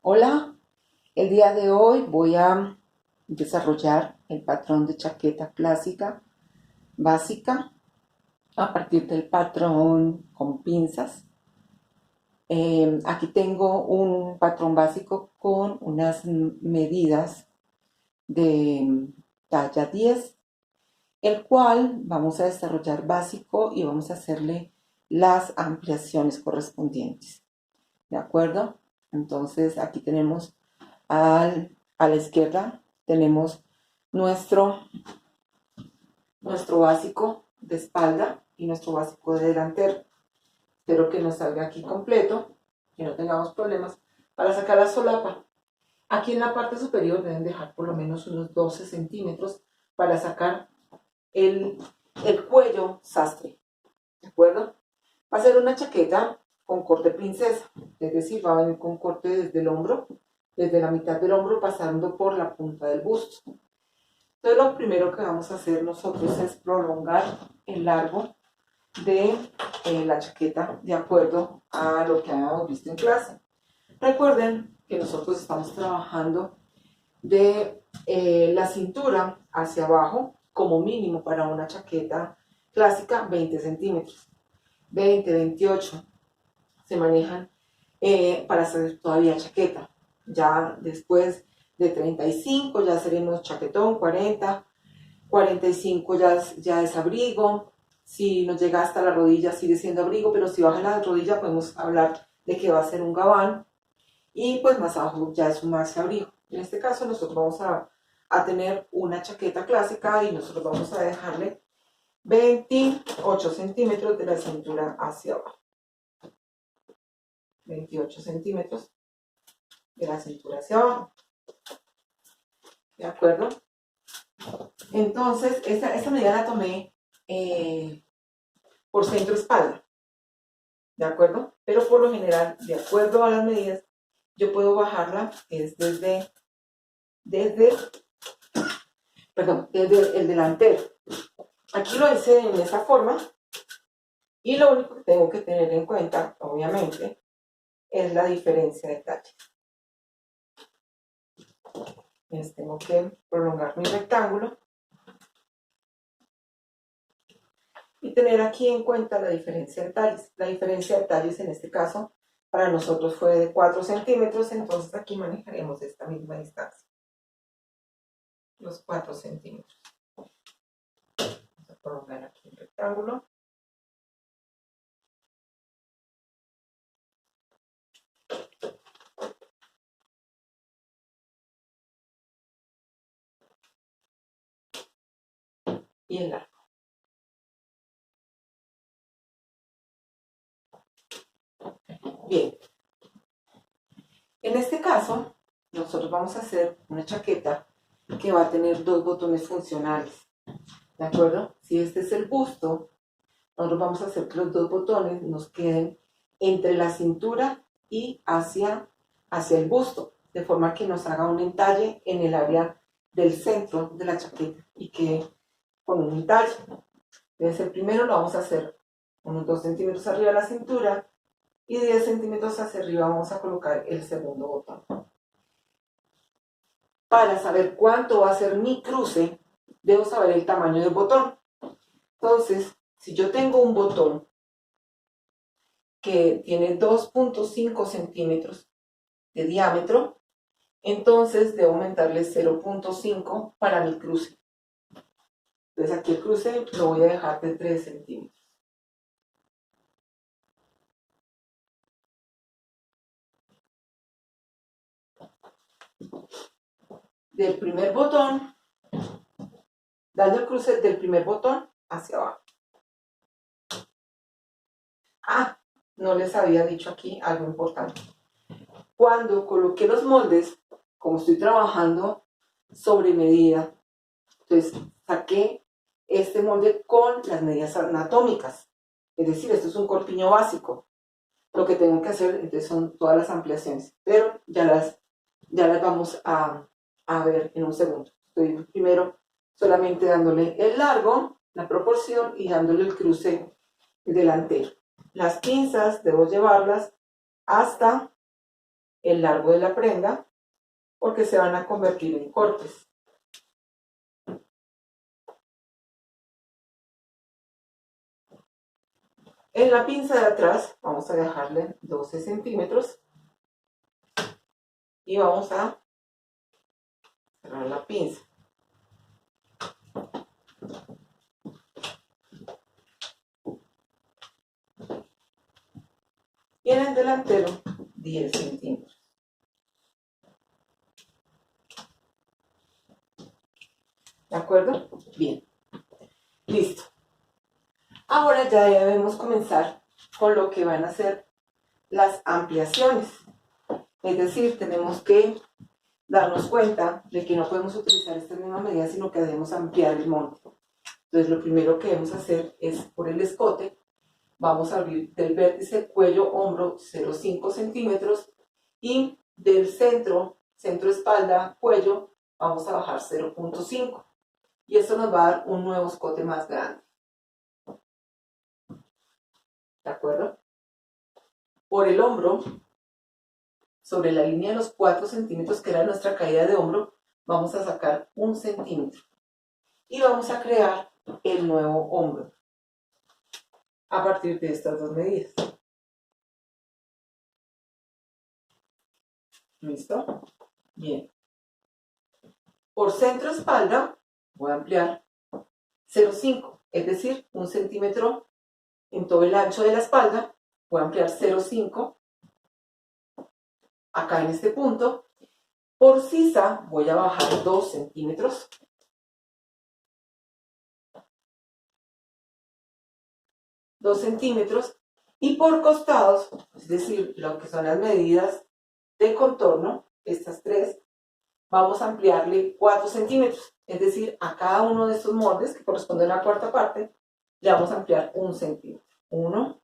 Hola, el día de hoy voy a desarrollar el patrón de chaqueta clásica básica a partir del patrón con pinzas. Aquí tengo un patrón básico con unas medidas de talla 10, el cual vamos a desarrollar básico y vamos a hacerle las ampliaciones correspondientes. ¿De acuerdo? Entonces aquí tenemos a la izquierda, tenemos nuestro, nuestro básico de espalda y nuestro básico de delantero. Espero que nos salga aquí completo, que no tengamos problemas para sacar la solapa. Aquí en la parte superior deben dejar por lo menos unos 12 centímetros para sacar el, el cuello sastre. ¿De acuerdo? Va a ser una chaqueta con corte princesa, es decir, va a venir con corte desde el hombro, desde la mitad del hombro pasando por la punta del busto. Entonces lo primero que vamos a hacer nosotros es prolongar el largo de la chaqueta de acuerdo a lo que habíamos visto en clase. Recuerden que nosotros estamos trabajando de la cintura hacia abajo, como mínimo para una chaqueta clásica, 20 centímetros. 20, 28 se manejan para hacer todavía chaqueta. Ya después de 35 ya seremos chaquetón, 40, 45 ya es abrigo. Si nos llega hasta la rodilla sigue siendo abrigo, pero si baja la rodilla podemos hablar de que va a ser un gabán y pues más abajo ya es un maxi abrigo. En este caso nosotros vamos a tener una chaqueta clásica y nosotros vamos a dejarle 28 centímetros de la cintura hacia abajo. 28 centímetros de la cintura hacia abajo. ¿De acuerdo? Entonces, esta medida la tomé por centro espalda. ¿De acuerdo? Pero por lo general, de acuerdo a las medidas, yo puedo bajarla es desde, desde el delantero. Aquí lo hice en esta forma y lo único que tengo que tener en cuenta, obviamente, es la diferencia de talla. Entonces tengo que prolongar mi rectángulo y tener aquí en cuenta la diferencia de talles. La diferencia de talles en este caso para nosotros fue de 4 centímetros, entonces aquí manejaremos esta misma distancia, los 4 centímetros. Vamos a prolongar aquí el rectángulo. Y el largo. Bien, en este caso, nosotros vamos a hacer una chaqueta que va a tener dos botones funcionales. ¿De acuerdo? Si este es el busto, nosotros vamos a hacer que los dos botones nos queden entre la cintura y hacia el busto, de forma que nos haga un entalle en el área del centro de la chaqueta y que con un entalle. Entonces el primero lo vamos a hacer unos 2 centímetros arriba de la cintura y 10 centímetros hacia arriba vamos a colocar el segundo botón. Para saber cuánto va a ser mi cruce, debo saber el tamaño del botón. Entonces, si yo tengo un botón que tiene 2.5 centímetros de diámetro, entonces debo aumentarle 0.5 para mi cruce. Entonces aquí el cruce lo voy a dejar de 3 centímetros. Del primer botón, dando el cruce del primer botón hacia abajo. Ah, no les había dicho aquí algo importante. Cuando coloqué los moldes, como estoy trabajando sobre medida, entonces saqué este molde con las medidas anatómicas. Es decir, esto es un corpiño básico. Lo que tengo que hacer entonces son todas las ampliaciones, pero ya las vamos a ver en un segundo. Estoy primero solamente dándole el largo, la proporción y dándole el cruce delantero. Las pinzas debo llevarlas hasta el largo de la prenda porque se van a convertir en cortes. En la pinza de atrás vamos a dejarle 12 centímetros y vamos a cerrar la pinza. Y en el delantero 10 centímetros. ¿De acuerdo? Bien. Listo. Ahora ya debemos comenzar con lo que van a ser las ampliaciones. Es decir, tenemos que darnos cuenta de que no podemos utilizar estas mismas medidas, sino que debemos ampliar el monte. Entonces, lo primero que debemos hacer es, por el escote, vamos a abrir del vértice cuello hombro 0,5 centímetros y del centro espalda cuello vamos a bajar 0,5 y esto nos va a dar un nuevo escote más grande. ¿De acuerdo? Por el hombro, sobre la línea de los 4 centímetros que era nuestra caída de hombro, vamos a sacar 1 centímetro y vamos a crear el nuevo hombro a partir de estas dos medidas. ¿Listo? Bien. Por centro espalda voy a ampliar 0,5, es decir, 1 centímetro en todo el ancho de la espalda. Voy a ampliar 0,5 acá en este punto. Por sisa voy a bajar 2 centímetros. Y por costados, es decir, lo que son las medidas de contorno, estas tres, vamos a ampliarle 4 centímetros. Es decir, a cada uno de estos moldes, que corresponden a la cuarta parte, le vamos a ampliar 1 centímetro. 1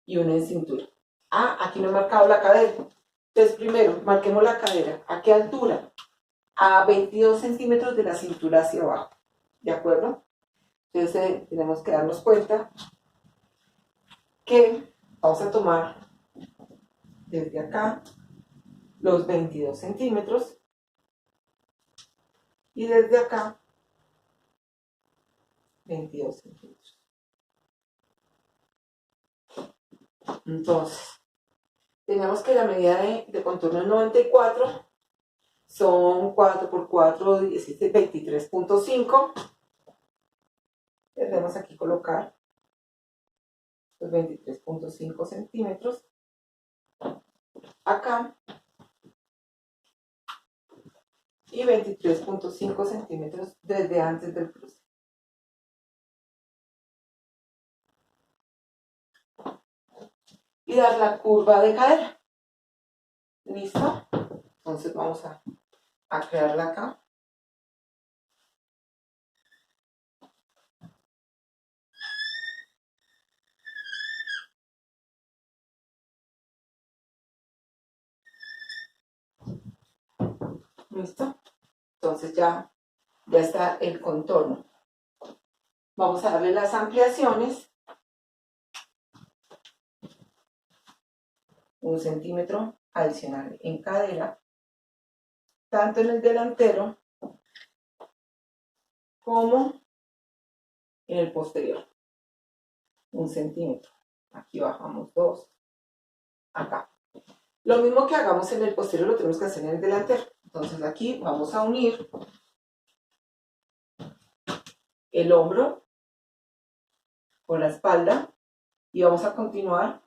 y 1 en cintura. Ah, aquí no he marcado la cadera. Entonces, primero, marquemos la cadera. ¿A qué altura? A 22 centímetros de la cintura hacia abajo. ¿De acuerdo? Entonces, tenemos que darnos cuenta que vamos a tomar desde acá los 22 centímetros y desde acá 22 centímetros. Entonces, tenemos que la medida de contorno es 94, son 4 por 4, 23.5. Debemos aquí colocar los 23.5 centímetros acá y 23.5 centímetros desde antes del cruce. Y dar la curva de cadera. ¿Listo? Entonces vamos a crearla acá. ¿Listo? Entonces ya está el contorno. Vamos a darle las ampliaciones. 1 centímetro adicional en cadera, tanto en el delantero como en el posterior. 1 centímetro. Aquí bajamos 2. Acá. Lo mismo que hagamos en el posterior lo tenemos que hacer en el delantero. Entonces aquí vamos a unir el hombro con la espalda y vamos a continuar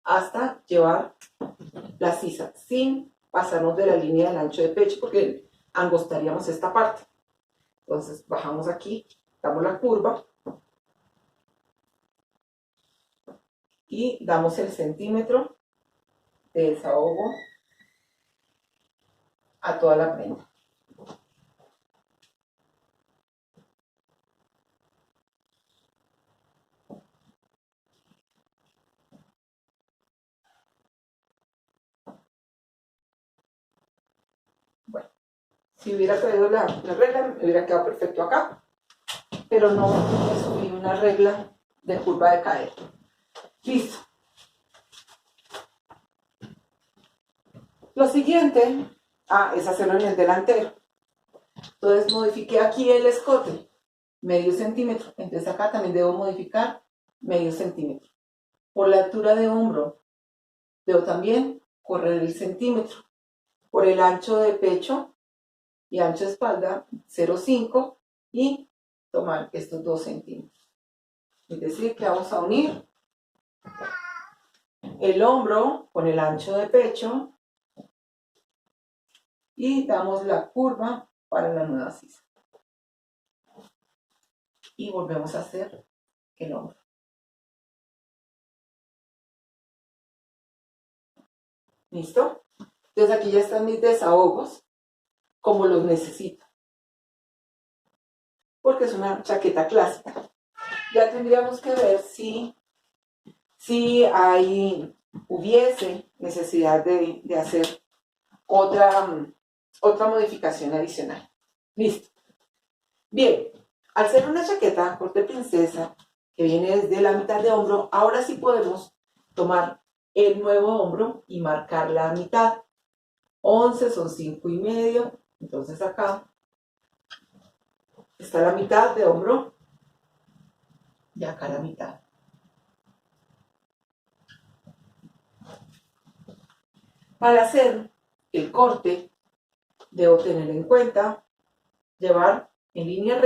hasta llevar la sisa sin pasarnos de la línea del ancho de pecho porque angostaríamos esta parte. Entonces bajamos aquí, damos la curva y damos el centímetro de desahogo a toda la prenda. Bueno, si hubiera traído la regla, me hubiera quedado perfecto acá, pero no subí una regla de curva de cadera. Listo. Lo siguiente, es hacerlo en el delantero. Entonces modifiqué aquí el escote, medio centímetro. Entonces acá también debo modificar medio centímetro. Por la altura de hombro, debo también correr el centímetro. Por el ancho de pecho y ancho de espalda, 0,5 y tomar estos 2 centímetros. Es decir, que vamos a unir el hombro con el ancho de pecho y damos la curva para la nueva sisa. Y volvemos a hacer el hombro. ¿Listo? Entonces aquí ya están mis desahogos como los necesito. Porque es una chaqueta clásica. Ya tendríamos que ver si hubiese necesidad de hacer otra modificación adicional. Listo. Bien, al ser una chaqueta corte princesa que viene desde la mitad de hombro, ahora sí podemos tomar el nuevo hombro y marcar la mitad. 11 son 5,5, entonces acá está la mitad de hombro y acá la mitad. Para hacer el corte, debo tener en cuenta llevar en línea recta